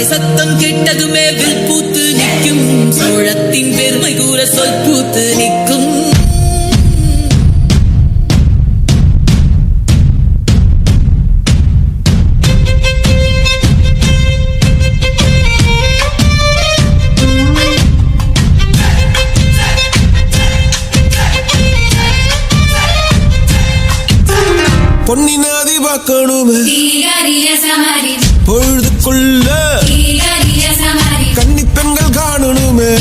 சத்தம் கெட்டதுமே வில் பூத்து நிற்கும், சோழத்தின் பெருமை கூற சொல் பூத்து நிற்கும். பொன்னினாதி பார்க்கணுமே பொழுதுக்குள்ள கன்னி பெண்கள் காணணுமே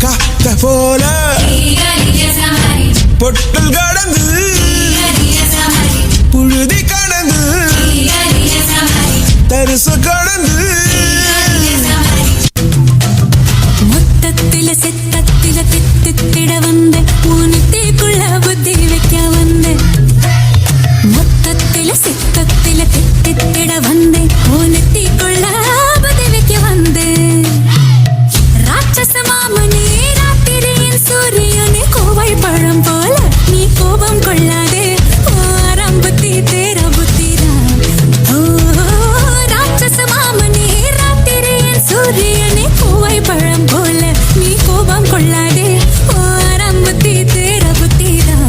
காத்த போல பொட்டல் கடந்து புழுதி கடந்து தரிசு கடந்து மொத்தத்தில சித்தத்தில தித்திட வந்த ஊனத்திற்குள்ள புத்தி வைக்க வந்த மொத்தத்தில சித்தத்தில தித்திட வந்த ஊனத்திற்குள்ள புத்தி வைக்க வந்த ராட்சச மாமனே ராத்திரியின் சூரியனே கோவல் பழம் போல நீ கோபம் கொள்ளாதே ஓரம் புத்தி தேர புத்திதான். ஓ ராட்சச மாமனே ராத்திரியின் சூரியனே கோவல் பழம் போல நீ கோபம் கொள்ளாதே ஓரம் புத்தி தேர புத்திதான்.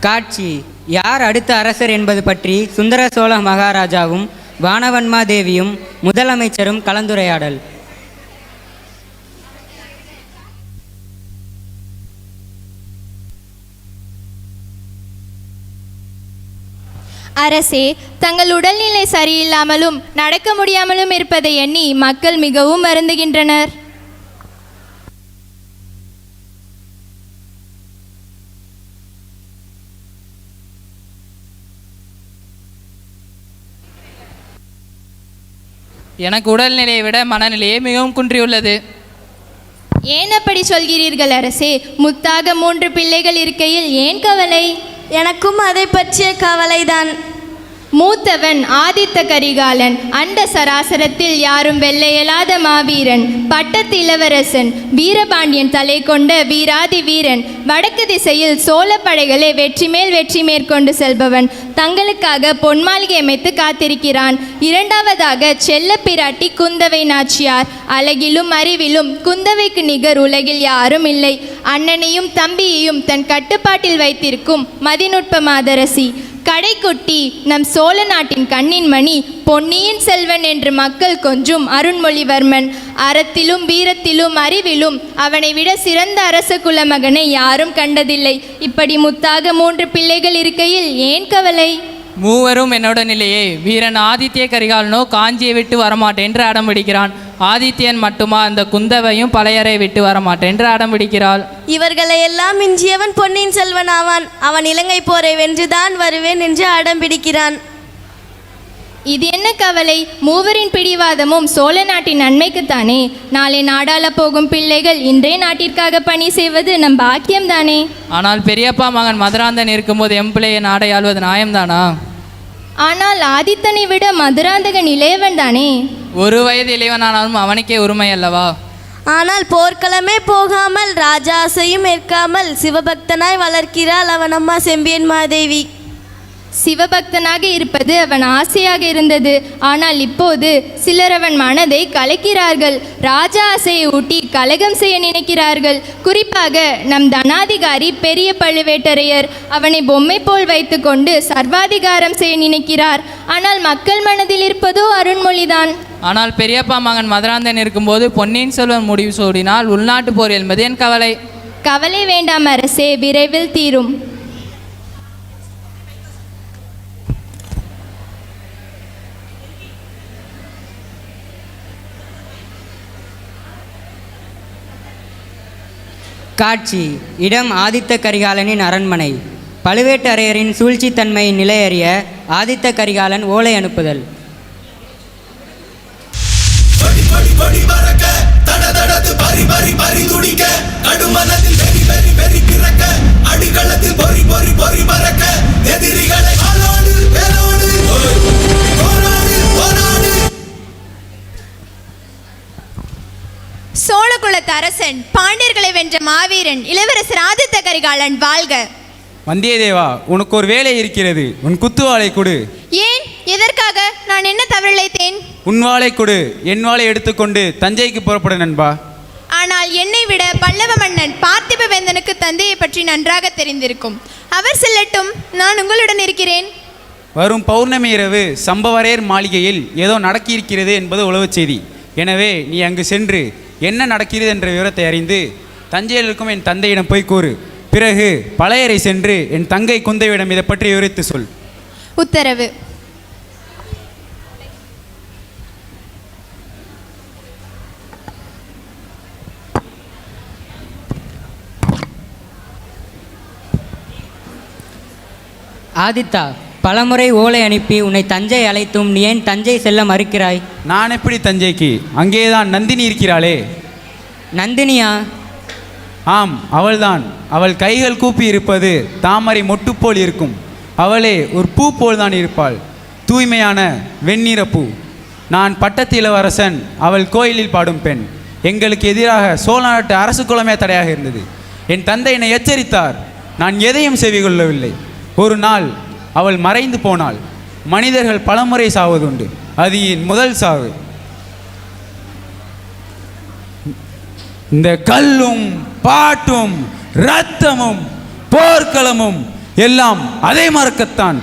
காட்சி யார் அடுத்த அரசர் என்பது பற்றி சுந்தர சோழ மகாராஜாவும் வானவன்மா தேவியும் முதலமைச்சரும் கலந்துரையாடல். அரசே, தங்கள் உடல்நிலை சரியில்லாமலும் நடக்க முடியாமலும் இருப்பதை எண்ணி மக்கள் மிகவும் வருந்துகின்றனர். எனக்கு உடல்நிலையை விட மனநிலையே மிகவும் குன்றியுள்ளது. ஏன் அப்படி சொல்கிறீர்கள் அரசே? முத்தாக 3 பிள்ளைகள் இருக்கையில் ஏன் கவலை? எனக்கும் அதை பற்றிய கவலைதான். மூத்தவன் ஆதித்த கரிகாலன், அண்ட சராசரத்தில் யாரும் வெல்லையலாத மாவீரன், பட்டத்து இளவரசன், வீரபாண்டியன் தலை கொண்ட வீராதி வீரன், வடக்கு திசையில் சோழ படைகளை வெற்றி மேல் வெற்றி மேற்கொண்டு செல்பவன், தங்களுக்காக பொன்மாளிகை அமைத்து காத்திருக்கிறான். இரண்டாவதாக செல்ல பிராட்டி குந்தவை நாச்சியார், அழகிலும் அறிவிலும் குந்தவைக்கு நிகர் உலகில் யாரும் இல்லை. அண்ணனையும் தம்பியையும் தன் கட்டுப்பாட்டில் வைத்திருக்கும் மதிநுட்ப மாதரசி. கடைக்குட்டி, நம் சோழ நாட்டின் கண்ணின் மணி, பொன்னியின் செல்வன் என்று மக்கள் கொஞ்சும் அருண்மொழிவர்மன். அறத்திலும் வீரத்திலும் அறிவிலும் அவனை விட சிறந்த அரச குல மகனை யாரும் கண்டதில்லை. இப்படி முத்தாக 3 பிள்ளைகள் இருக்கையில் ஏன் கவலை? மூவரும் என்னோட நிலையே. வீரன் ஆதித்ய கரிகாலனோ காஞ்சியை விட்டு வரமாட்டேன் என்று அடம் பிடிக்கிறான். ஆதித்யன் மட்டுமா அந்த குந்தவையும் பழையறை விட்டு வரமாட்டேன் என்று அடம் பிடிக்கிறாள். இவர்களை எல்லாம் மிஞ்சியவன் பொன்னியின் செல்வன் ஆவான். அவன் இலங்கை போரை வென்றுதான் வருவேன் என்று அடம் பிடிக்கிறான். இது என்ன கவலை? மூவரின் பிடிவாதமும் சோழ நாட்டின் நன்மைக்குத்தானே. நாளை நாடாள போகும் பிள்ளைகள் இன்றே நாட்டிற்காக பணி செய்வது நம் பாக்கியம்தானே. ஆனால் பெரியப்பா மகன் மதுராந்தன் இருக்கும்போது எம்பிள்ளையை நாடை ஆள்வது நியாயம்தானா? ஆனால் ஆதித்தனை விட மதுராந்தகன் இளையவன் தானே. 1 வயது இளைவனானாலும் அவனுக்கே உரிமை அல்லவா? ஆனால் போர்க்களமே போகாமல் ராஜாசையும் ஏற்காமல் சிவபக்தனாய் வளர்க்கிறாள் அவன் அம்மா செம்பியன் மாதேவி. சிவபக்தனாக இருப்பது அவன் ஆசையாக இருந்தது. ஆனால் இப்போது சிலர் அவன் மனதை கலைக்கிறார்கள். ராஜா ஆசையை ஊட்டி கலகம் செய்ய நினைக்கிறார்கள். குறிப்பாக நம் தனாதிகாரி பெரிய பழுவேட்டரையர் அவனை பொம்மை போல் வைத்துக்கொண்டு சர்வாதிகாரம் செய்ய நினைக்கிறார். ஆனால் மக்கள் மனதில் இருப்பதோ அருண்மொழிதான். ஆனால் பெரியப்பா மகன் மதுராந்தன் இருக்கும்போது பொன்னியின் செல்வன் முடிவு சூடினால் உள்நாட்டு போர் என்பது என் கவலை. கவலை வேண்டாம் அரசே, விரைவில் தீரும். காட்சி இடம் ஆதித்த கரிகாலனின் அரண்மனை. பழுவேட்டரையரின் சூழ்ச்சித்தன்மை நிலையறிய ஆதித்த கரிகாலன் ஓலை அனுப்புதல். சோழகுலத்து அரசன், பாண்டியர்களை வென்ற மாவீரன் இளவரசர் ஆதித்த கரிகாலன் வாழ்க. வந்தியத்தேவா, உனக்கு ஒரு வேலை இருக்கிறது. உன் குத்துவாளை கொடு. ஏன்? எதற்காக? நான் என்ன தவறிழைத்தேன்? உன் வாளை கொடு. என் வாளை எடுத்துக்கொண்டு தஞ்சைக்கு புறப்பட நண்பா. ஆனால் என்னை விட பல்லவ மன்னன் பார்த்திப வேந்தனுக்கு தந்தையை பற்றி நன்றாக தெரிந்திருக்கும். அவர் செல்லட்டும், நான் உங்களுடன் இருக்கிறேன். வரும் பௌர்ணமி இரவு சம்பவரையர் மாளிகையில் ஏதோ நடக்கியிருக்கிறது என்பது உளவுச் செய்தி. எனவே நீ அங்கு சென்று என்ன நடக்கிறது என்ற விவரத்தை அறிந்து தஞ்சையில் இருக்கும் என் தந்தையிடம் போய் கூறு. பிறகு பழையறை சென்று என் தங்கை குந்தையிடம் இதை பற்றி விவரித்து சொல். உத்தரவு. ஆதித்தா, பலமுறை ஓலை அனுப்பி உன்னை தஞ்சை அழைத்தும் நீ ஏன் தஞ்சை செல்ல மறுக்கிறாய்? நான் எப்படி தஞ்சைக்கு? அங்கேதான் நந்தினி இருக்கிறாளே. நந்தினியா? ஆம், அவள்தான். அவள் கைகள் கூப்பி இருப்பது தாமரை மொட்டு போல் இருக்கும். அவளே ஒரு பூ போல் தான் இருப்பாள். தூய்மையான வெண்ணிற பூ. நான் பட்டத்து இளவரசன், அவள் கோயிலில் பாடும் பெண். எங்களுக்கு எதிராக சோழ நாட்டு அரசு குலமே தடையாக இருந்தது. என் தந்தை என்னை எச்சரித்தார். நான் எதையும் செவி கொள்ளவில்லை. ஒரு நாள் அவள் மறைந்து போனாள். மனிதர்கள் பலமுறை சாவதுண்டு. அது என் முதல் சாவு. இந்த கல்லும் பாட்டும் இரத்தமும் போர்க்களமும் எல்லாம் அதை மறக்கத்தான்,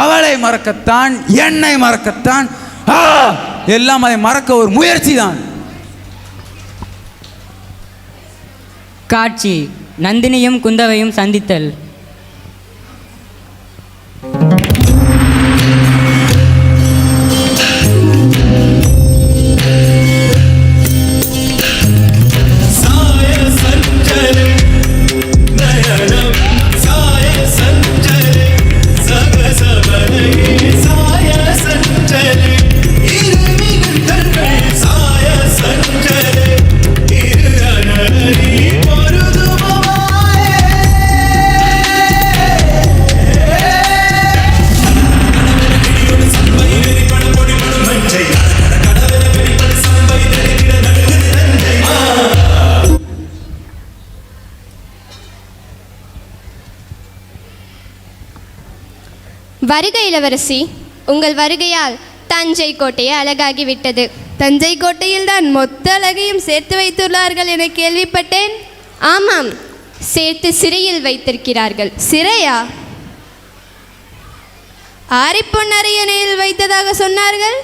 அவளை மறக்கத்தான், என்னை மறக்கத்தான், எல்லாம் அதை மறக்க ஒரு முயற்சி தான். காட்சி: நந்தினியும் குந்தவையும் சந்தித்தல். வருகை இளவரசி, உங்கள் வருகையால் தஞ்சை கோட்டையை அழகாகிவிட்டது. தஞ்சை கோட்டையில் தான் மொத்த அழகையும் சேர்த்து வைத்துள்ளார்கள் என கேள்விப்பட்டேன். ஆமாம், சேர்த்து சிறையில் வைத்திருக்கிறார்கள். சிறையா? ஆரிப்பொன் அரியணையில் வைத்ததாக சொன்னார்கள்.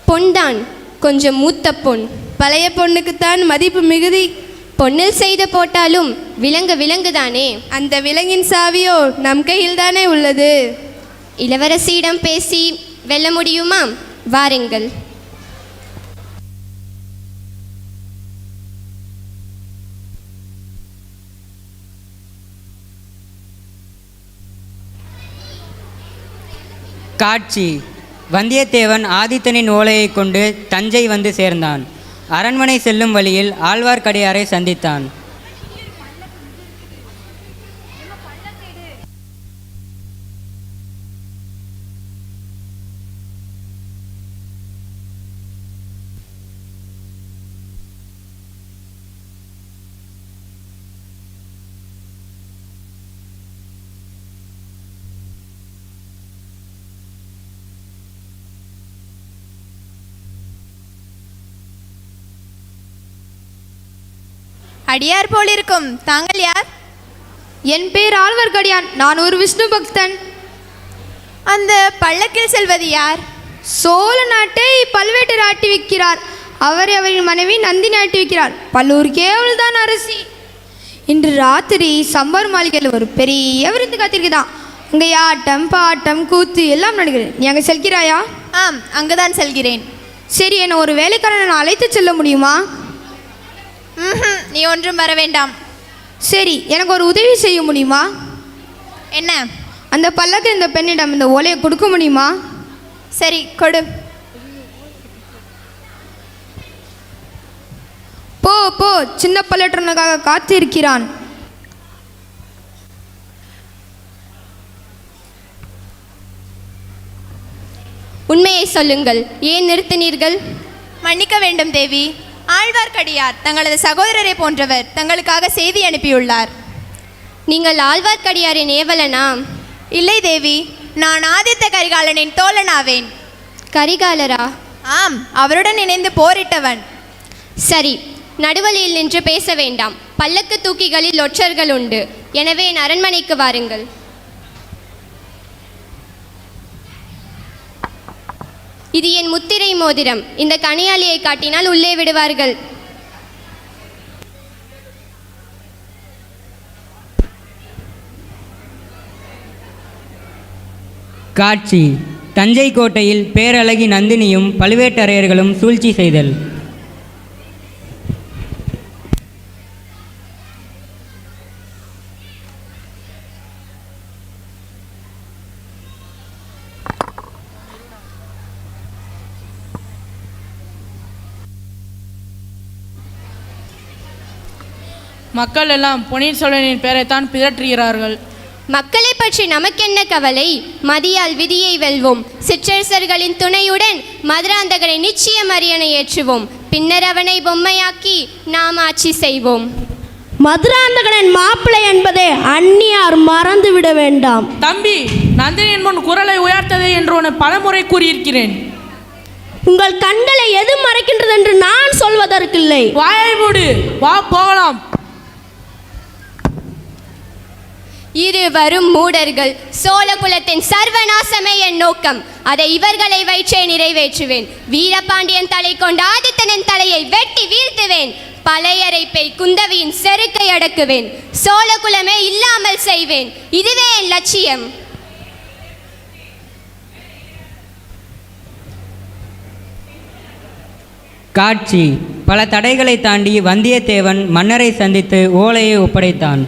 பொன்தான், கொஞ்சம் மூத்த பொன். பழைய பொண்ணுக்குத்தான் மதிப்பு மிகுதி. பொன்னில் செய்து போட்டாலும் விலங்குதானே. அந்த விலங்கின் சாவியோ நம் கையில் தானே உள்ளது. இளவரசியிடம் பேசி வெல்ல முடியுமா? வாருங்கள். காட்சி: வந்தியத்தேவன் ஆதித்தனின் ஓலையை கொண்டு தஞ்சை வந்து சேர்ந்தான். அரண்மனை செல்லும் வழியில் ஆழ்வார்க்கடியாரை சந்தித்தான். அடியார் போல் இருக்கும். தாங்கள் யார்? என் பேர் ஆழ்வார்க்கடியான். நான் ஒரு விஷ்ணு பக்தன். அந்த பல்லக்கில் செல்வது யார்? சோழ நாட்டை பல்வேட்டர் ஆட்டி வைக்கிறார். அவரின் மனைவி நந்தினி ஆட்டி வைக்கிறார். பல்லூருக்கே அவள் தான் அரசி. இன்று ராத்திரி சம்பர் மாளிகையில் ஒரு பெரிய விருந்து காத்திருக்குதான். அங்கே ஆட்டம் பாட்டம் கூத்து எல்லாம் நடக்குது. நீ அங்கே செல்கிறாயா? ஆம், அங்குதான் செல்கிறேன். சரி, என்னை ஒரு வேலைக்காரனை அழைத்து செல்ல முடியுமா? நீ ஒன்றும் வர வேண்டாம். சரி, எனக்கு ஒரு உதவி செய்ய முடியுமா? என்ன? அந்த பல்லக்கு இந்த பெண்ணிடம் இந்த ஓலையை கொடுக்க முடியுமா? சரி, கொடு. போ போ, சின்ன பல்லற்றனுக்காக காத்து இருக்கிறான். உண்மையை சொல்லுங்கள். ஏன் நிறுத்தினீர்கள்? மன்னிக்க வேண்டும் தேவி. ஆழ்வார்க்கடியார் தங்களது சகோதரரை போன்றவர் தங்களுக்காக செய்தி அனுப்பியுள்ளார். நீங்கள் ஆழ்வார்க்கடியாரின் ஏவலனா? இல்லை தேவி, நான் ஆதித்த கரிகாலனின் தோழனாவேன். கரிகாலரா? ஆம், அவருடன் இணைந்து போரிட்டவன். சரி, நடுவழியில் நின்று பேச வேண்டாம். பல்லக்கு தூக்கிகளில் ஒற்றர்கள் உண்டு. எனவே என் அரண்மனைக்கு வாருங்கள். இது என் முத்திரை மோதிரம். இந்த கனியாளியை காட்டினால் உள்ளே விடுவார்கள். காட்சி தஞ்சை கோட்டையில் பேரழகி நந்தினியும் பழுவேட்டரையர்களும் சூழ்ச்சி செய்தல். மக்கள் எல்லாம் பொன்னியின் செல்வனின் பெயரைத்தான் பிதற்றுகிறார்கள். மக்களை பற்றி நமக்கென்ன கவலை? மதியால் விதியை வெல்வோம். சிற்றரசர்களின் துணையுடன் மதுராந்தகனை நிச்சயம் அரியணை ஏற்றுவோம். பின்னர் அவனை பொம்மையாக்கி நாம் ஆட்சி செய்வோம். மதுராந்தகனின் மாப்பிள்ளை என்பதை அந்நியார் மறந்துவிட வேண்டாம். தம்பி, நந்தினியின் முன் குரலை உயர்த்ததே என்று உன்னை பலமுறை கூறியிருக்கிறேன். உங்கள் கண்களை எது மறைக்கின்றது என்று நான் சொல்வதற்கில்லை. வாயை மூடு, வா போகலாம். இரு வரும் மூடர்கள். சோழகுலத்தின் சர்வநாசமே என் நோக்கம். அதை இவர்களை வைற்றே நிறைவேற்றுவேன். வீரபாண்டியன் தலை கொண்ட ஆதித்தனின் தலையை வெட்டி வீழ்த்துவேன். பழையரை பெய் குந்தவியின் செருக்கை அடக்குவேன். சோழகுலமே இல்லாமல் செய்வேன். இதுவே என் லட்சியம். காட்சி பல தடைகளை தாண்டி வந்தியத்தேவன் மன்னரை சந்தித்து ஓலையை ஒப்படைத்தான்.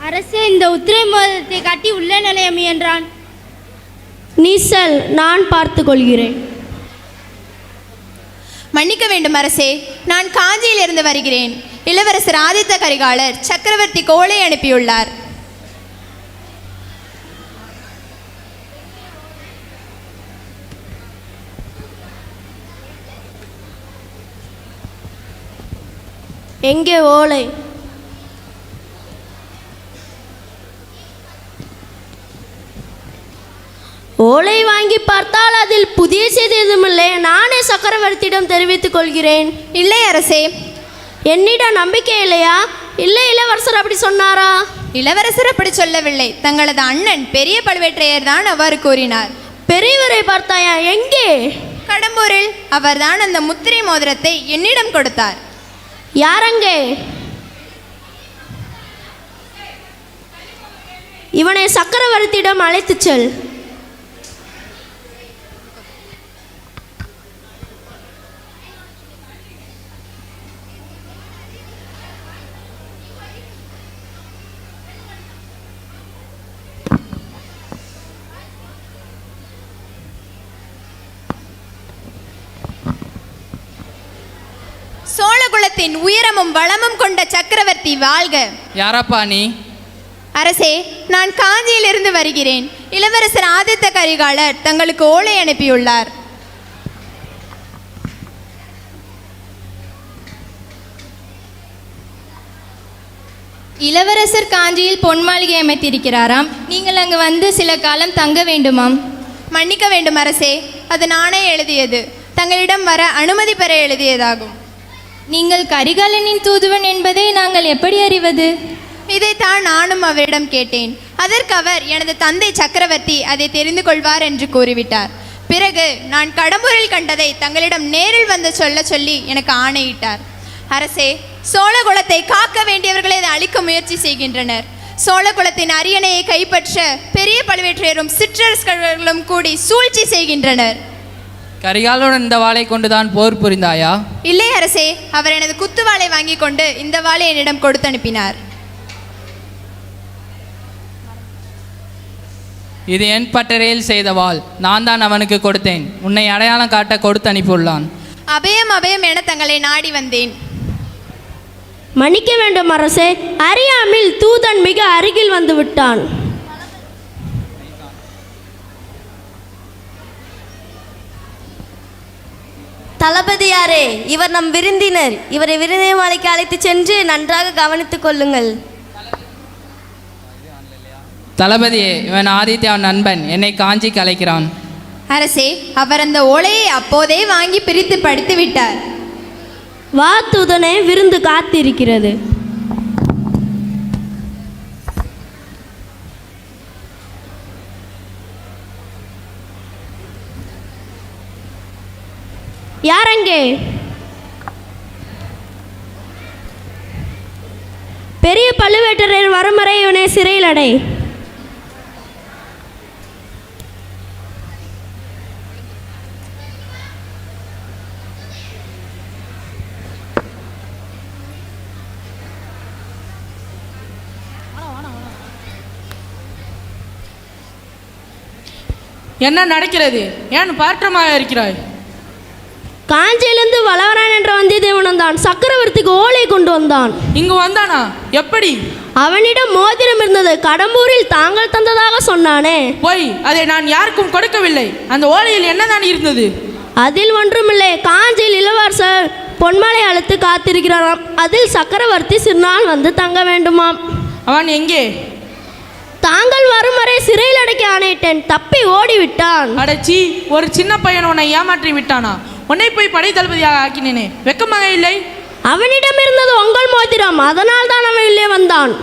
அரசே, இந்த உத்திரை மோதிரத்தை காட்டி உள்ளே நுழைய முயன்றான். நீசல், நான் பார்த்து கொள்கிறேன். மன்னிக்க வேண்டும் அரசே, நான் காஞ்சியிலிருந்து வருகிறேன். இளவரசர் ஆதித்த கரிகாலர் சக்கரவர்த்தி கோலை அனுப்பியுள்ளார். எங்கே ஓலை? ஓலை வாங்கி பார்த்தால் அதில் புதிய செய்தி எதுவுமில்லை. நானே சக்கரவர்த்தியிடம் தெரிவித்துக் கொள்கிறேன். இல்லை அரசே. என்னிடம் நம்பிக்கை இல்லையா? இல்லை, இளவரசர் அப்படி சொன்னாரா? இளவரசர் அப்படி சொல்லவில்லை. தங்களது அண்ணன் பெரிய பழுவேற்றையர் தான் அவ்வாறு கூறினார். பெரியவரை பார்த்தாயா? எங்கே? கடம்பூரில். அவர்தான் அந்த முத்திரை மோதிரத்தை என்னிடம் கொடுத்தார். யாரங்கே? இவனை சக்கரவர்த்தியிடம் அழைத்துச் செல். சோழகுலத்தின் உயரமும் வளமும் கொண்ட சக்கரவர்த்தி வாழ்க. யாரப்பா நீ? அரசே, நான் காஞ்சியிலிருந்து வருகிறேன். இளவரசர் ஆதித்த கரிகாலர் தங்களுக்கு ஓலை அனுப்பியுள்ளார். இளவரசர் காஞ்சியில் பொன் மாளிகை அமைத்திருக்கிறாராம். நீங்கள் அங்கு வந்து சில காலம் தங்க வேண்டுமாம். மன்னிக்க வேண்டும் அரசே, அது நானே எழுதியது. தங்களிடம் வர அனுமதி பெற எழுதியதாகும். நீங்கள் கரிகாலனின் தூதுவன் என்பதை நாங்கள் எப்படி அறிவது? இதைத்தான் நானும் அவரிடம் கேட்டேன். அதற்கு அவர் எனது தந்தை சக்கரவர்த்தி அதை தெரிந்து கொள்வார் என்று கூறிவிட்டார். பிறகு நான் கடம்பூரில் கண்டதை தங்களிடம் நேரில் வந்து சொல்லி எனக்கு ஆணையிட்டார். அரசே, சோழகுலத்தை காக்க வேண்டியவர்களை அதை அழிக்க முயற்சி செய்கின்றனர். சோழகுலத்தின் அரியணையை கைப்பற்ற பெரிய பழுவேற்றையரும் சிற்றரசர்களும் கூடி சூழ்ச்சி செய்கின்றனர். கரிகாலனுடன் இந்த வாளை கொண்டுதான் போர் புரிந்தாயா? இல்லை அரசே, அவர் எனது குத்து வாளை வாங்கி கொண்டு இந்த வாளை என்னிடம் கொடுத்து அனுப்பினார். இது என் பட்டறையில் செய்த வாள். நான் தான் அவனுக்கு கொடுத்தேன். உன்னை அடையாளம் காட்ட கொடுத்து அனுப்பியுள்ளான். அபயம் அபயம் என தங்களை நாடி வந்தேன். மன்னிக்க வேண்டும் அரசே, அறியாமல் தூதன் மிக அருகில் வந்து விட்டான். தளபதியாரே, இவர் நம் விருந்தினர். இவரை விருந்தினர் மாலைக்கு அழைத்து சென்று நன்றாக கவனித்துக் கொள்ளுங்கள். தளபதியே, இவன் ஆதித்யாவின் நண்பன், என்னை காஞ்சிக்கு அழைக்கிறான். அரசே, அவர் அந்த ஓலையை அப்போதே வாங்கி பிரித்து படித்து விட்டார். வா தூதனே, விருந்து காத்திருக்கிறது. யாரங்கே? பெரிய பழுவேட்டரையர் வரும் வரை இவனை சிறையில் அடை. என்ன நடக்கிறது? ஏன் பதற்றமாக இருக்கிறாய்? காஞ்சியிலிருந்து வளவரான் என்ற வந்தியத்தேவன் தான் சக்கரவர்த்திக்கு ஓலை கொண்டு வந்தான். இங்கு வந்தானா? எப்படி? அவனிடம் மோதிரம் இருந்தது. கடம்பூரில் தாங்கள் தந்ததாக சொன்னானே. போய், அதை நான் யாருக்கும் கொடுக்கவில்லை. அந்த ஓலையில் என்னதான் இருந்தது? அதில் ஒன்றுமில்லை. காஞ்சியில் இளவரசர் பொன்மலை அழைத்து காத்திருக்கிறாராம். அதில் சக்கரவர்த்தி சிறுநாள் வந்து தங்க வேண்டுமாம். அவன் எங்கே? தாங்கள் வரும் வரை சிறையில் அடைக்க ஆணையிட்டேன். தப்பி ஓடிவிட்டான். அடச்சி, ஒரு சின்ன பையன் உன்னை ஏமாற்றி விட்டானா? உன்னை போய் படை தளபதியாக ஆக்கினேனே, வெக்கமாக இல்லை? அவனிடம் இருந்தது உங்கள் மோதிரம், அதனால் தான் அவன் உள்ளே வந்தான்.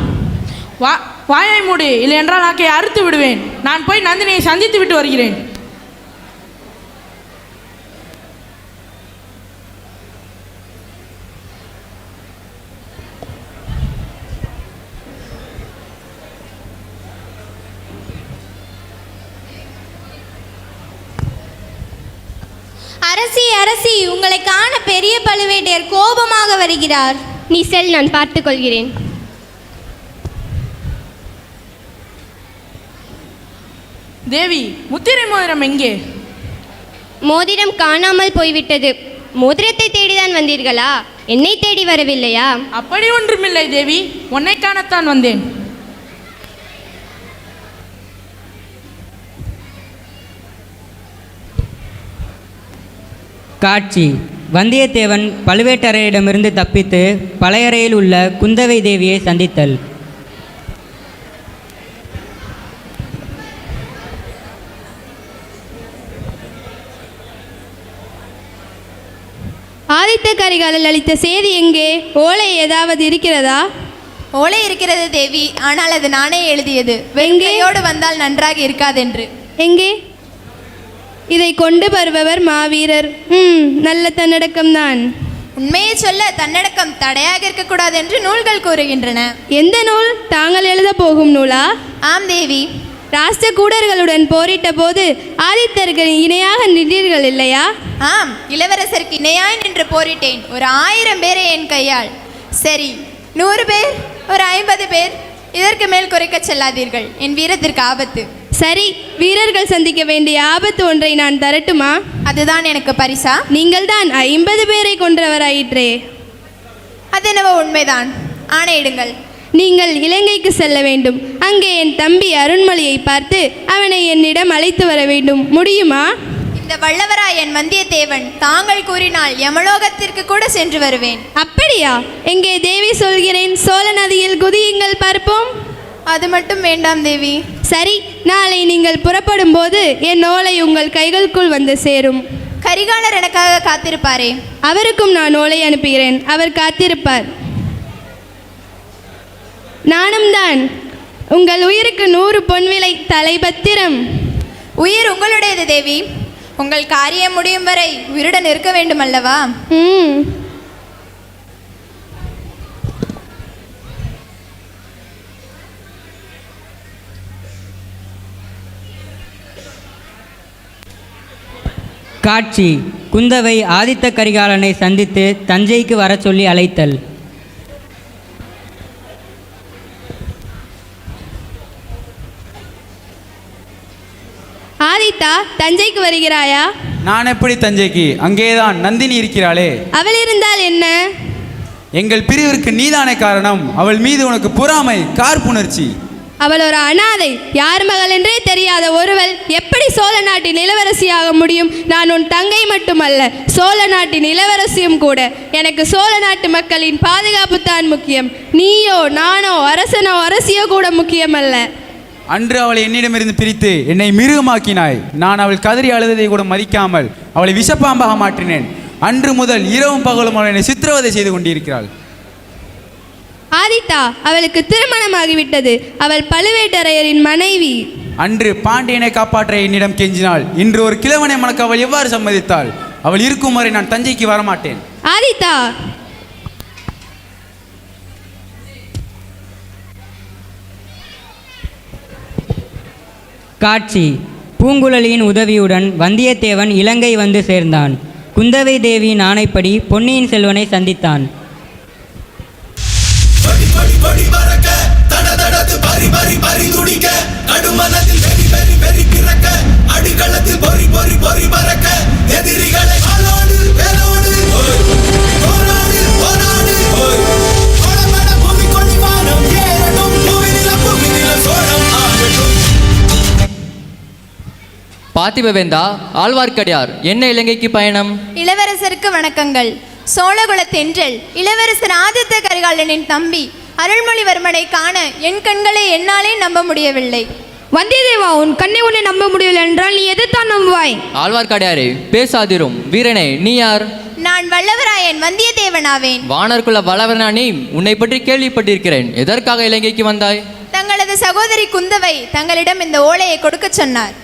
வாயை மூடு, இல்லை என்றால் நாக்கை அறுத்து விடுவேன். நான் போய் நந்தினியை சந்தித்து விட்டு வருகிறேன். அரசி, அரசி, உங்களை காண பெரிய பழுவேட்டையர் கோபமாக வருகிறார். நீ செல், நான் பார்த்துக் கொள்கிறேன். தேவி, முத்திரை மோதிரம் எங்கே? மோதிரம் காணாமல் போய்விட்டது. மோதிரத்தை தேடிதான் வந்தீர்களா? என்னை தேடி வரவில்லையா? அப்படி ஒன்றுமில்லை தேவி, உன்னை காணத்தான் வந்தேன். காட்சி: வந்தியத்தேவன் பழுவேட்டரையரிடமிருந்து தப்பித்து பழையறையில் உள்ள குந்தவை தேவியை சந்தித்தல். ஆதித்த கரிகாலன் அளித்த செய்தி எங்கே? ஓலை ஏதாவது இருக்கிறதா? ஓலை இருக்கிறது தேவி, ஆனால் அது நானே எழுதியது. வெங்கையோடு வந்தால் நன்றாக இருக்காதென்று. எங்கே? இதை கொண்டு வருபவர் மாவீரர். நல்ல தன்னடக்கம்தான். உண்மையை சொல்ல தன்னடக்கம் தடையாக இருக்கக்கூடாது என்று நூல்கள் கூறுகின்றன. எந்த நூல்? தாங்கள் எழுத போகும் நூலா? ஆம் தேவி. ராஷ்டிரகூடர்களுடன் போரிட்ட போது ஆதித்தர்கள் இணையாக நின்றீர்கள் இல்லையா? ஆம், இளவரசருக்கு இணையாய் நின்று போரிட்டேன். ஒரு 1000 பேரை என் கையால். சரி, 100 பேர், ஒரு 50 பேர், இதற்கு மேல் குறைக்க செல்லாதீர்கள். என் வீரத்திற்கு ஆபத்து. சரி, வீரர்கள் சந்திக்க வேண்டிய ஆபத்து ஒன்றை நான் தரட்டுமா? அதுதான் எனக்கு பரிசா? நீங்கள் தான் 50 பேரை கொன்றவராயிற்றே. அது என்னவோ உண்மைதான். ஆணையிடுங்கள். நீங்கள் இலங்கைக்கு செல்ல வேண்டும். அங்கே என் தம்பி அருண்மொழியை பார்த்து அவனை என்னிடம் அழைத்து வர வேண்டும். முடியுமா? இந்த வல்லவராயன் வந்தியத்தேவன் தாங்கள் கூறினால் யமலோகத்திற்கு கூட சென்று வருவேன். அப்படியா? எங்கே தேவி சொல்கிறேன், சோழ நதியில் குதியுங்கள் பார்ப்போம். அது மட்டும் வேண்டாம் தேவி. சரி, நாளை நீங்கள் புறப்படும் போது என் ஓலை உங்கள் கைகளுக்குள் வந்து சேரும். கரிகாலர் எனக்காக காத்திருப்பாரே? அவருக்கும் நான் ஓலை அனுப்புகிறேன். அவர் காத்திருப்பார். நானும் தான். உங்கள் உயிருக்கு 100 பொன்விலை. தலைபத்திரம். உயிர் உங்களுடையது தேவி. உங்கள் காரியம் முடியும் வரை உயிருடன் இருக்க வேண்டும் அல்லவா? காட்சி: குந்தவை ஆதித்த கரிகாலனை சந்தித்து தஞ்சைக்கு வர சொல்லி அழைத்தல். ஆதித்தா, தஞ்சைக்கு வருகிறாயா? நான் எப்படி தஞ்சைக்கு? அங்கேதான் நந்தினி இருக்கிறாளே. அவள் இருந்தால் என்ன? எங்கள் பிரிவிற்கு நீதானே காரணம். அவள் மீது உனக்கு பொறாமை, கார்ப்புணர்ச்சி. அவள் ஒரு அனாதை, யார் மகள் என்றே தெரியாத ஒருவள் எப்படி சோழ நாட்டின் இளவரசியாக முடியும்? நான் உன் தங்கை மட்டுமல்ல, சோழ நாட்டின் இளவரசியும் கூட. எனக்கு சோழ நாட்டு மக்களின் பாதுகாப்பு தான் முக்கியம். நீயோ நானோ அரசனோ அரசியோ கூட முக்கியமல்ல. அன்று அவளை என்னிடமிருந்து பிரித்து என்னை மிருகமாக்கினாய். நான் அவள் கதறி அழுததை கூட மதிக்காமல் அவளை விஷப்பாம்பாக மாற்றினேன். அன்று முதல் இரவும் பகலும் அவள் என்னை சித்திரவதை செய்து கொண்டிருக்கிறாள். ஆதித்தா, அவளுக்கு திருமணமாகிவிட்டது. அவள் பழுவேட்டரையரின் மனைவி. அன்று பாண்டியனை காப்பாற்ற என்னிடம் கெஞ்சினாள். இன்று ஒரு கிழவனை மணக்க அவள் எவ்வாறு சம்மதித்தாள்? அவள் இருக்கும் வரை நான் தஞ்சைக்கு வரமாட்டேன். ஆதித்தா, காட்சி பூங்குழலியின் உதவியுடன் வந்தியத்தேவன் இலங்கை வந்து சேர்ந்தான். குந்தவை தேவியின் ஆணைப்படி பொன்னியின் செல்வனை சந்தித்தான். பார்த்திபவேந்தா, ஆழ்வார்க்கடியார் என்ன இலங்கைக்கு பயணம்? இளவரசருக்கு வணக்கங்கள். சோழகுல தென்றல் இளவரசர் ஆதித்த கரிகாலனின் தம்பி அருள்மொழிவர்மனை காண என் கண்களை என்னாலே நம்ப முடியவில்லை. வந்தியத்தேவா, உன் கண்ணை உன்னை நம்ப முடியவில்லை என்றால் நீ எதைத்தான் நம்புவாய்? ஆழ்வார்க்கடியாரே, பேசாதிரும். வீரனே, நீ யார்? நான் வல்லவராயன் வந்தியத்தேவனாவேன். வானர்குல வல்லவரானே, உன்னை பற்றி கேள்விப்பட்டிருக்கிறேன். எதற்காக இலங்கைக்கு வந்தாய்? தங்களது சகோதரி குந்தவை தங்களிடம் இந்த ஓலையை கொடுக்க சொன்னார்.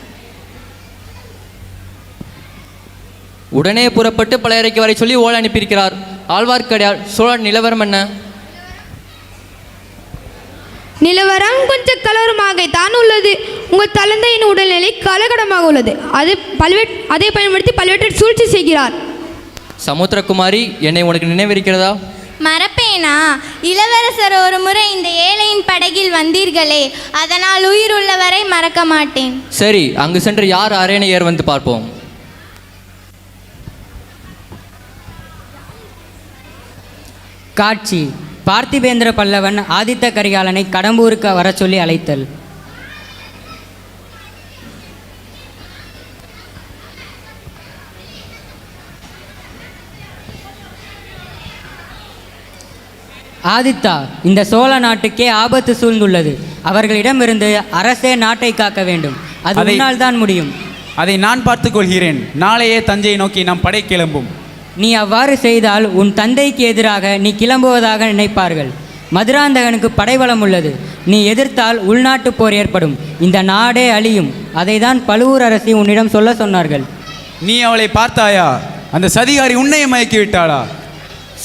உடனே புறப்பட்டு பழையறைக்கு வரை சொல்லி ஓலை அனுப்பியிருக்கிறார். ஆழ்வார்க்கடியார், சோழ நிலவரம் என்ன? நிலவரம் கொஞ்சம் கலவரமாகத்தான் உள்ளது. உங்கள் தந்தையின் உடல்நிலை கலகடமாக உள்ளது. அதை பயன்படுத்தி பல்வேறு சூழ்ச்சி செய்கிறார். சமுத்திரகுமாரி, என்னை உனக்கு நினைவிருக்கிறதா? மறப்பேனா? இளவரசர் ஒரு முறை இந்த ஏழையின் படகில் வந்தீர்களே, அதனால் உயிர் உள்ளவரை மறக்க மாட்டேன். சரி, அங்கு சென்று யார் அரணை ஏர் வந்து பார்ப்போம். காட்சி பார்த்திபேந்திர பல்லவன் ஆதித்த கரிகாலனை கடம்பூருக்கு வர சொல்லி அழைத்தல். ஆதித்தா, இந்த சோழ நாட்டுக்கே ஆபத்து சூழ்ந்துள்ளது. அவர்களிடமிருந்து அரசே நாட்டை காக்க வேண்டும். அது உன்னால் தான் முடியும். அதை நான் பார்த்துக் கொள்கிறேன். நாளையே தஞ்சையை நோக்கி நாம் படை கிளம்பும். நீ அவ்வாறு செய்தால் உன் தந்தைக்கு எதிராக நீ கிளம்புவதாக நினைப்பார்கள். மதுராந்தகனுக்கு படைபலம் உள்ளது. நீ எதிர்த்தால் உள்நாட்டு போர் ஏற்படும். இந்த நாடே அழியும். அதை தான் பழுவூர் அரசி உன்னிடம் சொல்ல சொன்னார்கள். நீ அவளை பார்த்தாயா? அந்த சதிகாரி உன்னை மயக்கி விட்டாளா?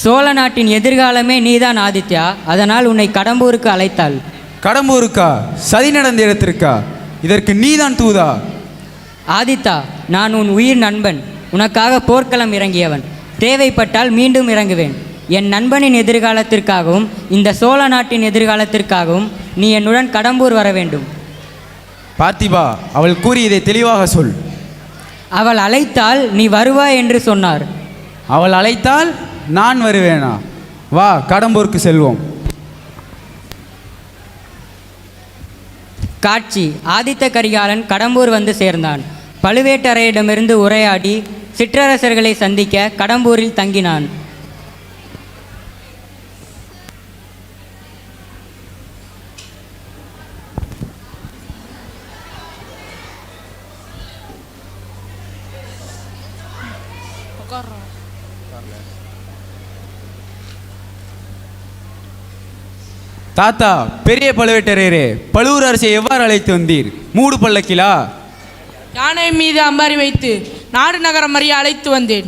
சோழ நாட்டின் எதிர்காலமே நீதான் ஆதித்யா. அதனால் உன்னை கடம்பூருக்கு அழைத்தாள். கடம்பூருக்கா? சதி நடந்த இடத்திற்கா? இதற்கு நீதான் தூதா? ஆதித்தா, நான் உன் உயிர் நண்பன். உனக்காக போர்க்களம் இறங்கியவன். தேவைப்பட்டால் மீண்டும் இறங்குவேன். என் நண்பனின் எதிர்காலத்திற்காகவும் இந்த சோழ நாட்டின் எதிர்காலத்திற்காகவும் நீ என்னுடன் கடம்பூர் வர வேண்டும். பார்த்திபா, அவள் கூறியதை தெளிவாக சொல். அவள் அழைத்தால் நீ வருவாய் என்று சொன்னார். அவள் அழைத்தால் நான் வருவேனா? வா, கடம்பூருக்கு செல்வோம். காட்சி ஆதித்த கரிகாலன் கடம்பூர் வந்து சேர்ந்தான். பழுவேட்டரையரிடமிருந்து உரையாடி சிற்றரசர்களை சந்திக்க கடம்பூரில் தங்கினான். தாத்தா, பெரிய பழுவேட்டரையரே, பழுவூர் அரசை எவ்வாறு அழைத்து வந்தீர்? மூடு பல்லக்கிலா? யானை மீது அம்பாரி வைத்து நாடு நகரம் அறிய அழைத்து வந்தேன்.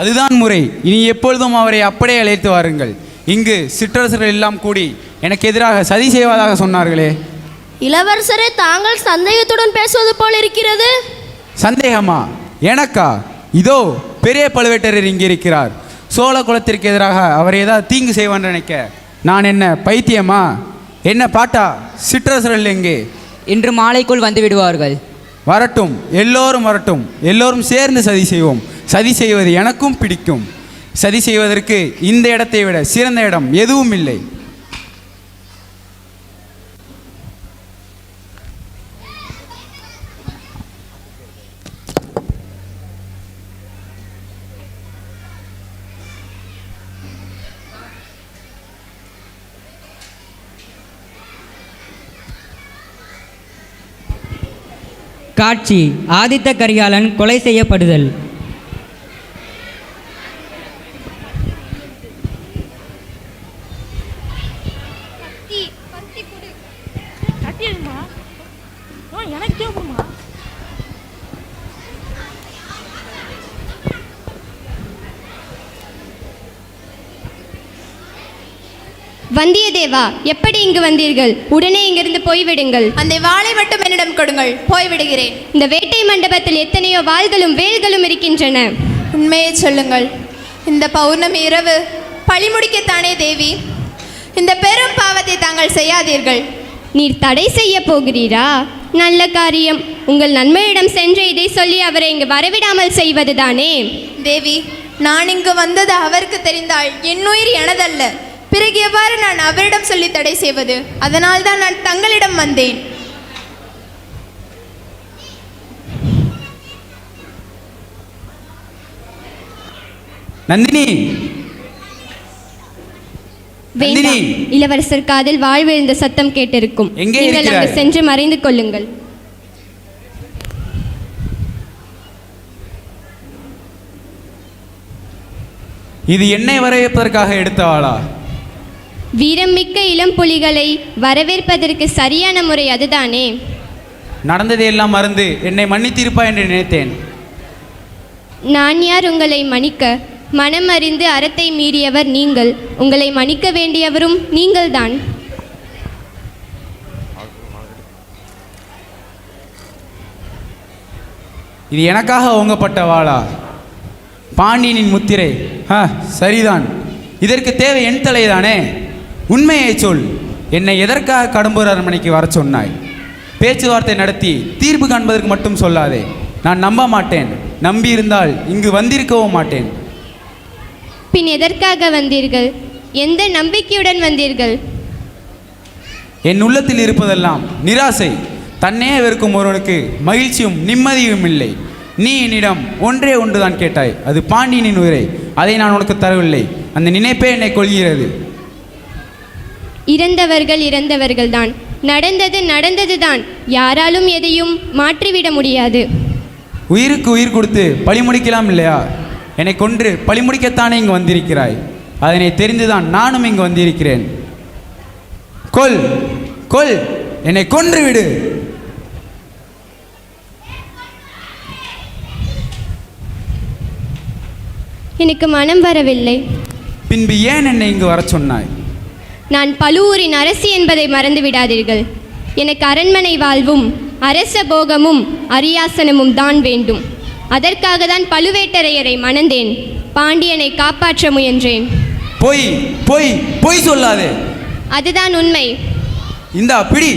அதுதான் முறை. இனி எப்பொழுதும் அவரை அப்படியே அழைத்து வாருங்கள். இங்கு சிற்றரசர்கள் எல்லாம் கூடி எனக்கு எதிராக சதி செய்வதாக சொன்னார்களே. இளவரசரே, தாங்கள் சந்தேகத்துடன் பேசுவது போல் இருக்கிறது. சந்தேகமா? எனக்கா? இதோ பெரிய பழுவேட்டரையர் இங்கே இருக்கிறார். சோழ குலத்திற்கு எதிராக அவர் ஏதாவது தீங்கு செய்வான்னு நினைக்க நான் என்ன பைத்தியமா? என்ன பாட்டா? சிற்றரசர்கள் எங்கே? இன்று மாலைக்குள் வந்து விடுவார்கள். வரட்டும், எல்லோரும் வரட்டும். எல்லோரும் சேர்ந்து சதி செய்வோம். சதி செய்வது எனக்கும் பிடிக்கும். சதி செய்வதற்கு இந்த இடத்தை விட சிறந்த இடம் எதுவும் இல்லை. காட்சி ஆதித்த கரிகாலன் கொலை செய்யப்படுதல். வந்தியத்தேவா, எப்படி இங்கு வந்தீர்கள்? உடனே இங்கிருந்து போய்விடுங்கள். அந்த வாளை மட்டும் என்னிடம் கொடுங்கள், போய்விடுகிறேன். இந்த வேட்டை மண்டபத்தில் எத்தனையோ வாள்களும் வேல்களும் இருக்கின்றன. உண்மையை சொல்லுங்கள். இந்த பௌர்ணமி இரவு பழி முடிக்கத்தானே தேவி? இந்த பெரும் பாவத்தை தாங்கள் செய்யாதீர்கள். நீர் தடை செய்ய போகிறீரா? நல்ல காரியம். உங்கள் நன்மையிடம் சென்று இதை சொல்லி அவரை இங்கு வரவிடாமல் செய்வதுதானே. தேவி, நான் இங்கு வந்தது அவருக்கு தெரிந்தால் என் உயிர் எனதல்ல. பிறகு எவ்வாறு நான் அவரிடம் சொல்லி தடை செய்வது? அதனால் தான் நான் தங்களிடம் வந்தேன். நந்தினி, வேண்டாம். இளவரசர் காதில் வாழ் விழுந்த சத்தம் கேட்டிருக்கும். எங்கே நீங்கள் அங்கு இருக்கிறாய்? சென்று மறைந்து கொள்ளுங்கள். இது என்னை வரவேற்பதற்காக எடுத்த ஆளா? வீரம் மிக்க இளம் புலிகளை வரவேற்பதற்கு சரியான முறை அதுதானே. நடந்ததையெல்லாம் மறந்து என்னை மன்னித்திருப்பா என்று நினைத்தேன். நான் யார் உங்களை மன்னிக்க? மனம் அறிந்து அறத்தை மீறியவர் நீங்கள். உங்களை மன்னிக்க வேண்டியவரும் நீங்கள்தான். இது எனக்காக ஓங்கப்பட்ட வாளா? பாண்டியனின் முத்திரை. சரிதான். இதற்கு தேவை என் தலைதானே. உண்மையை சொல். என்னை எதற்காக கடம்பூர் அரண்மனைக்கு வர சொன்னாய்? பேச்சுவார்த்தை நடத்தி தீர்ப்பு காண்பதற்கு மட்டும் சொல்லாதே. நான் நம்ப மாட்டேன். நம்பி இருந்தால் இங்கு வந்திருக்கவும் மாட்டேன். பின் எதற்காக வந்தீர்கள்? எந்த நம்பிக்கையுடன் வந்தீர்கள்? என் உள்ளத்தில் இருப்பதெல்லாம் நிராசை. தன்னே வெறுக்கும் ஒருவனுக்கு மகிழ்ச்சியும் நிம்மதியும் இல்லை. நீ என்னிடம் ஒன்றே ஒன்றுதான் கேட்டாய். அது பாண்டியனின் உயிரை. அதை நான் உனக்கு தரவில்லை. அந்த நினைப்பே என்னை கொள்கிறது. இறந்தவர்கள் இறந்தவர்கள் தான். நடந்தது நடந்தது தான். யாராலும் எதையும் மாற்றிவிட முடியாது. உயிருக்கு உயிர் கொடுத்து பழி முடிக்கலாம் இல்லையா? என்னை கொன்று பழி முடிக்கத்தானே இங்கு வந்திருக்கிறாய். அதனை தெரிந்துதான் நானும் இங்கு வந்திருக்கிறேன். கொல் கொல், என்னை கொன்று விடு. எனக்கு மனம் வரவில்லை. பின்பு ஏன் என்னை இங்கு வர சொன்னாய்? நான் பழுவூரின் அரசி என்பதை மறந்து விடாதீர்கள். எனக்கு அரண்மனை வாழ்வும் அரச போகமும் அரியாசனமும் தான் வேண்டும். அதற்காக தான் பழுவேட்டரையரை மணந்தேன். பாண்டியனை காப்பாற்ற முயன்றேன். பொய் பொய் பொய் சொல்லாதே. அதுதான் உண்மை. இந்த பிடி,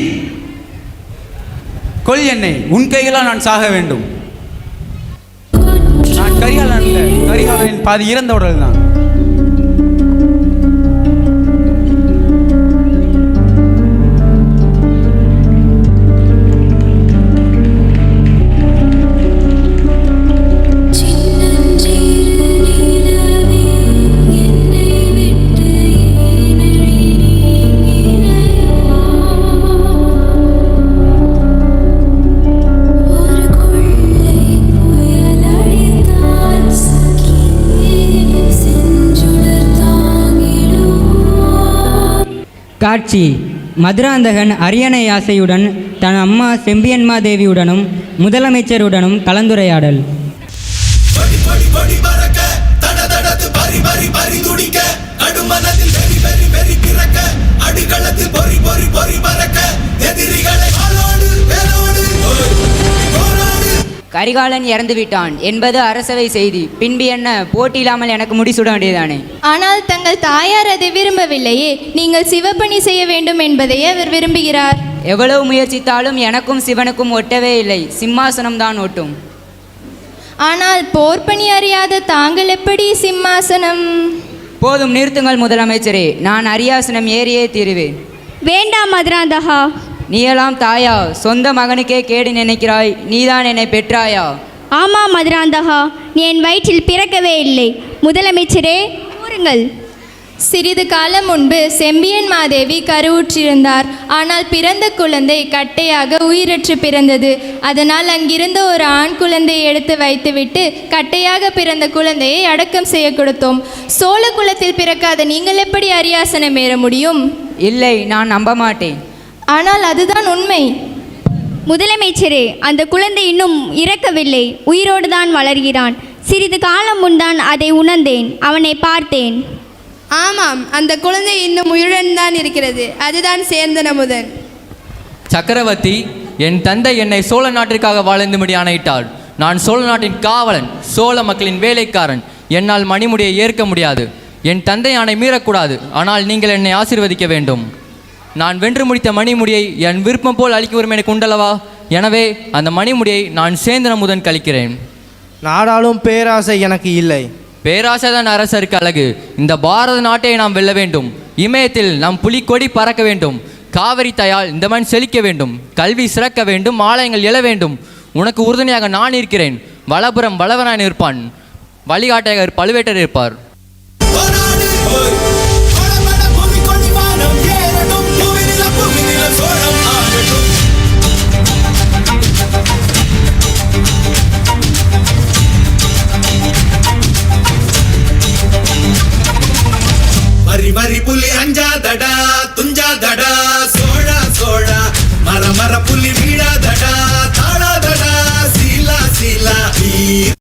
கொல் என்னை. உன் கைகளால் நான் சாக வேண்டும். நான் கரிகாலன் அல்ல. கரிகாலனின் பாதி இறந்த உடல் தான். காட்சி மதுராந்தகன் அரியணை ஆசையுடன் தன் அம்மா செம்பியன்மா தேவியுடனும் முதலமைச்சருடனும் கலந்துரையாடல். கரிகாலன் இறந்து விட்டான் என்பது அரசவை செய்தி. பின்பு என்ன, போட்டியில்லாமல் எனக்கு முடிசூட வேண்டியதானே? ஆனால் தங்கள் தாயார் அதை விரும்பவில்லையே. நீங்கள் சிவப்பணி செய்ய வேண்டும் என்பதையே அவர் விரும்புகிறார். எவ்வளவு முயற்சித்தாலும் எனக்கும் சிவனுக்கும் ஒட்டவே இல்லை. சிம்மாசனம் தான் ஒட்டும். ஆனால் போர்ப்பணி அறியாத தாங்கள் எப்படி சிம்மாசனம்? போதும் நிறுத்துங்கள் முதலமைச்சரே, நான் அரியாசனம் ஏறியே தீருவேன். வேண்டாம் மதுராந்தகா. நீயெல்லாம் தாயா? சொந்த மகனுக்கே கேடு நினைக்கிறாய். நீதான் என்னை பெற்றாயா? ஆமாம் மதுராந்தகா, நீ என் வயிற்றில் பிறக்கவே இல்லை. முதலமைச்சரே கூறுங்கள். சிறிது காலம் முன்பு செம்பியன் மாதேவி கருவுற்றிருந்தார். ஆனால் பிறந்த குழந்தை கட்டையாக உயிரற்று பிறந்தது. அதனால் அங்கிருந்த ஒரு ஆண் குழந்தையை எடுத்து வைத்துவிட்டு கட்டையாக பிறந்த குழந்தையை அடக்கம் செய்ய கொடுத்தோம். சோழ குலத்தில் பிறக்காத நீங்கள் எப்படி அரியாசனம் ஏற முடியும்? இல்லை, நான் நம்ப மாட்டேன். ஆனால் அதுதான் உண்மை. முதலமைச்சரே, அந்த குழந்தை இன்னும் இறக்கவில்லை, உயிரோடு தான் வளர்கிறான். சிறிது காலம் முன்தான் அதை உணர்ந்தேன், அவனை பார்த்தேன். ஆமாம், அந்த குழந்தை இன்னும் உயிருடன் தான் இருக்கிறது. அதுதான் சேந்தன் அமுதன். சக்கரவர்த்தி, என் தந்தை என்னை சோழ நாட்டிற்காக வாழ்ந்தும்படி ஆணையிட்டார். நான் சோழ நாட்டின் காவலன், சோழ மக்களின் வேலைக்காரன். என்னால் மணிமுடியை ஏற்க முடியாது. என் தந்தை ஆணை மீறக்கூடாது. ஆனால் நீங்கள் என்னை ஆசீர்வதிக்க வேண்டும். நான் வென்று முடித்த மணிமுடியை என் விருப்பம் போல் அளிக்க வரும் எனக்கு உண்டல்லவா? எனவே அந்த மணிமுடியை நான் சேந்தன் அமுதன் கழிக்கிறேன். நாடாளும் பேராசை எனக்கு இல்லை. பேராசைதான் அரசருக்கு அழகு. இந்த பாரத நாட்டை நாம் வெல்ல வேண்டும். இமயத்தில் நாம் புலிக்கொடி பறக்க வேண்டும். காவிரி தாயால் இந்த மண் செழிக்க வேண்டும். கல்வி சிறக்க வேண்டும். ஆலயங்கள் எழ வேண்டும். உனக்கு உறுதுணையாக நான் இருக்கிறேன். வலபுறம் வளவனான் இருப்பான். வழிகாட்டியாக பழுவேட்டர் இருப்பார். வரி வரி புலி அஞ்சாதடா துஞ்சாதடா சோழா சோழா மர மர புலி வீழாதடா தாழாதடா சீலா சீலா